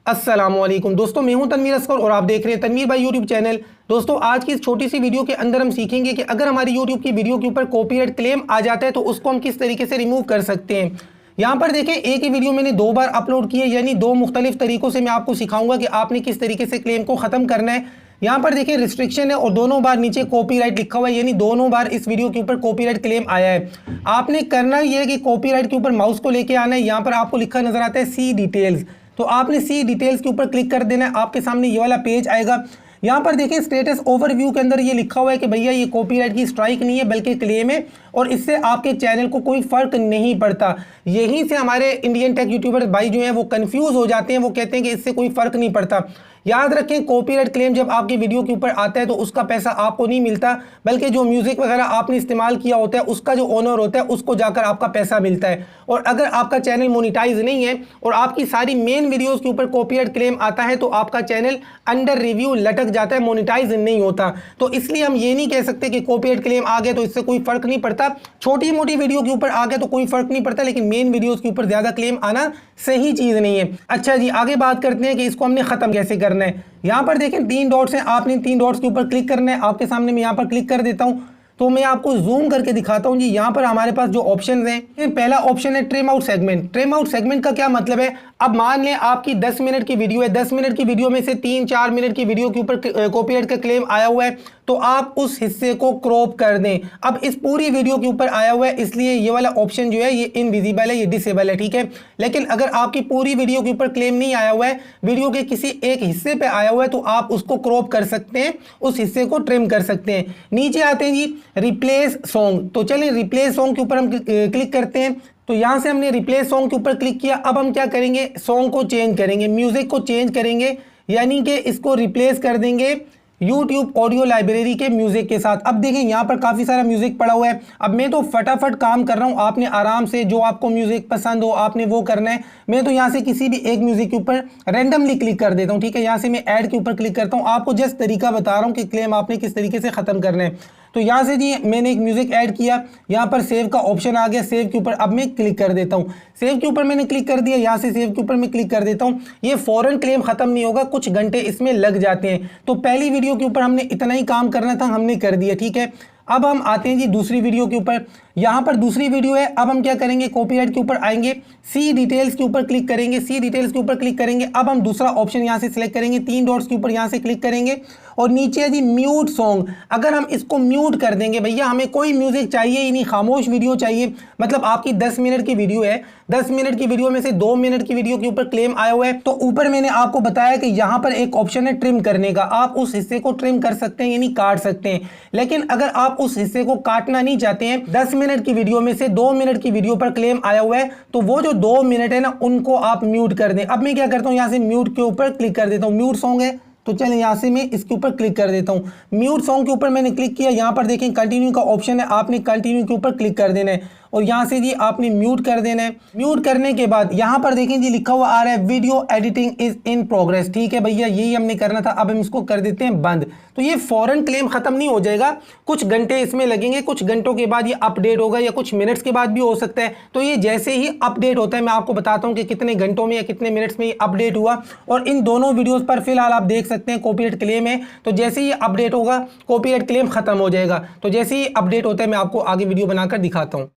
अस्सलामुअलैकुम दोस्तों, मैं हूं तनवीर असगर और आप देख रहे हैं तनवीर भाई यूट्यूब चैनल। दोस्तों, आज की इस छोटी सी वीडियो के अंदर हम सीखेंगे कि अगर हमारी यूट्यूब की वीडियो के ऊपर कॉपीराइट क्लेम आ जाता है तो उसको हम किस तरीके से रिमूव कर सकते हैं। यहाँ पर देखें, एक ही वीडियो मैंने 2 बार अपलोड की है, यानी 2 मुख्तलिफ तरीकों से मैं आपको सिखाऊंगा कि आपने किस तरीके से क्लेम को ख़त्म करना है। यहाँ पर देखिए रिस्ट्रिक्शन है और दोनों बार नीचे कॉपीराइट लिखा हुआ है, यानी दोनों बार इस वीडियो के ऊपर कॉपीराइट क्लेम आया है। आपने करना यह है कि कॉपीराइट के ऊपर माउस को लेके आना है। यहाँ पर आपको लिखा नजर आता है सी डिटेल्स, तो आपने सी डिटेल्स के ऊपर क्लिक कर देना है। आपके सामने ये वाला पेज आएगा। यहाँ पर देखें स्टेटस ओवरव्यू के अंदर ये लिखा हुआ है कि भैया ये कॉपीराइट की स्ट्राइक नहीं है बल्कि क्लेम है और इससे आपके चैनल को कोई फर्क नहीं पड़ता। यहीं से हमारे इंडियन टेक यूट्यूबर भाई जो हैं वो कंफ्यूज हो जाते हैं, वो कहते हैं कि इससे कोई फर्क नहीं पड़ता। याद रखें, कॉपीराइट क्लेम जब आपकी वीडियो के ऊपर आता है तो उसका पैसा आपको नहीं मिलता, बल्कि जो म्यूजिक वगैरह आपने इस्तेमाल किया होता है उसका जो ओनर होता है उसको जाकर आपका पैसा मिलता है। और अगर आपका चैनल मोनिटाइज नहीं है और आपकी सारी मेन वीडियोस के ऊपर कॉपीराइट क्लेम आता है तो आपका चैनल अंडर रिव्यू लटक जाता है, मोनिटाइज नहीं होता। तो इसलिए हम ये नहीं कह सकते कि कॉपीराइट क्लेम आ गया तो इससे कोई फर्क नहीं पड़ता। छोटी मोटी वीडियो के ऊपर आ गया तो कोई फर्क नहीं पड़ता, लेकिन मेन वीडियोस के ऊपर ज्यादा क्लेम आना सही चीज नहीं है। अच्छा जी, आगे बात करते हैं कि इसको हमने खत्म कैसे करना है। यहाँ पर देखें 3 डॉट्स हैं, आपने 3 डॉट्स के ऊपर क्लिक करना है। आपके सामने मैं यहाँ पर क्लिक कर देता हूँ तो मैं आपको जूम करके दिखाता हूँ जी। यहाँ पर हमारे पास जो ऑप्शन हैं, पहला ऑप्शन है trim out segment. Trim out segment का क्या मतलब है? अब मान लें आपकी 10 मिनट की वीडियो है, 10 मिनट की वीडियो में से 3-4 मिनट की वीडियो के ऊपर कॉपीराइट का क्लेम आया हुआ है, तो आप उस हिस्से को क्रॉप कर दें। अब इस पूरी वीडियो के ऊपर आया हुआ है, इसलिए ये वाला ऑप्शन जो है ये इनविजिबल है, ये डिसेबल है, ठीक है। लेकिन अगर आपकी पूरी वीडियो के ऊपर क्लेम नहीं आया हुआ है, वीडियो के किसी एक हिस्से पे आया हुआ है, तो आप उसको क्रॉप कर सकते हैं, उस हिस्से को ट्रिम कर सकते हैं। नीचे आते हैं जी रिप्लेस सॉन्ग। तो चलिए रिप्लेस सॉन्ग के ऊपर हम क्लिक करते हैं। तो यहां से हमने रिप्लेस सॉन्ग के ऊपर क्लिक किया। अब हम क्या करेंगे, सॉन्ग को चेंज करेंगे, म्यूजिक को चेंज करेंगे, यानी कि इसको रिप्लेस कर देंगे YouTube ऑडियो लाइब्रेरी के म्यूजिक के साथ। अब देखें यहाँ पर काफ़ी सारा म्यूजिक पड़ा हुआ है। अब मैं तो फटाफट काम कर रहा हूँ, आपने आराम से जो आपको म्यूजिक पसंद हो आपने वो करना है। मैं तो यहाँ से किसी भी एक म्यूजिक के ऊपर रैंडमली क्लिक कर देता हूँ, ठीक है। यहाँ से मैं ऐड के ऊपर क्लिक करता हूँ, आपको जस्ट तरीका बता रहा हूँ कि क्लेम आपने किस तरीके से ख़त्म करना है। तो यहाँ से जी मैंने एक म्यूजिक ऐड किया, यहाँ पर सेव का ऑप्शन आ गया, सेव के ऊपर अब मैं क्लिक कर देता हूँ। सेव के ऊपर मैंने क्लिक कर दिया, यहाँ से सेव के ऊपर मैं क्लिक कर देता हूँ। ये फौरन क्लेम खत्म नहीं होगा, कुछ घंटे इसमें लग जाते हैं। तो पहली वीडियो के ऊपर हमने इतना ही काम करना था, हमने कर दिया, ठीक है। अब हम आते हैं जी दूसरी वीडियो के ऊपर। यहाँ पर दूसरी वीडियो है। अब हम क्या करेंगे, कॉपीराइट के ऊपर आएंगे, सी डिटेल्स के ऊपर क्लिक करेंगे, सी डिटेल्स के ऊपर क्लिक करेंगे। अब हम दूसरा ऑप्शन यहाँ से सिलेक्ट करेंगे, 3 डॉट्स के ऊपर यहाँ से क्लिक करेंगे और नीचे है जी म्यूट सॉन्ग। अगर हम इसको म्यूट कर देंगे, भैया हमें कोई म्यूजिक चाहिए ही नहीं, खामोश वीडियो चाहिए, मतलब आपकी 10 मिनट की वीडियो है, 10 मिनट की वीडियो में से 2 मिनट की वीडियो के ऊपर क्लेम आया हुआ है, तो ऊपर मैंने आपको बताया कि यहाँ पर एक ऑप्शन है ट्रिम करने का, आप उस हिस्से को ट्रिम कर सकते हैं, यानी काट सकते हैं। लेकिन अगर आप उस हिस्से को काटना नहीं चाहते हैं, 10 मिनट की वीडियो में से 2 मिनट की वीडियो पर क्लेम आया हुआ है, तो वो जो 2 मिनट है ना उनको आप म्यूट कर दें। अब मैं क्या करता हूँ, यहाँ से म्यूट के ऊपर क्लिक कर देता हूँ। म्यूट सॉन्ग है तो चलिए यहाँ से मैं इसके ऊपर क्लिक कर देता हूँ। म्यूट सॉन्ग के ऊपर मैंने क्लिक किया, यहाँ पर देखें कंटिन्यू का ऑप्शन है, आपने कंटिन्यू के ऊपर क्लिक कर देना है और यहाँ से जी आपने म्यूट कर देना है। म्यूट करने के बाद यहाँ पर देखें जी लिखा हुआ आ रहा है video editing is in progress, ठीक है भैया, यही हमने करना था। अब हम इसको कर देते हैं बंद। तो ये फौरन क्लेम खत्म नहीं हो जाएगा, कुछ घंटे इसमें लगेंगे, कुछ घंटों के बाद ये अपडेट होगा या कुछ मिनट्स के बाद भी हो सकता है। तो ये जैसे ही अपडेट होता है मैं आपको बताता हूँ कि कितने घंटों में या कितने मिनट्स में ये अपडेट हुआ। और इन दोनों वीडियोस पर फिलहाल आप देख सकते हैं कॉपीराइट क्लेम है, तो जैसे ही अपडेट होगा कॉपीराइट क्लेम खत्म हो जाएगा। तो जैसे ही अपडेट होता है मैं आपको आगे वीडियो बनाकर दिखाता हूँ।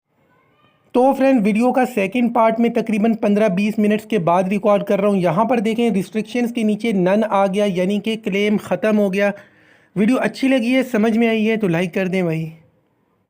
तो फ्रेंड, वीडियो का सेकंड पार्ट में तकरीबन 15-20 मिनट्स के बाद रिकॉर्ड कर रहा हूँ। यहाँ पर देखें रिस्ट्रिक्शंस के नीचे नन आ गया, यानी कि क्लेम ख़त्म हो गया। वीडियो अच्छी लगी है, समझ में आई है तो लाइक कर दें भाई।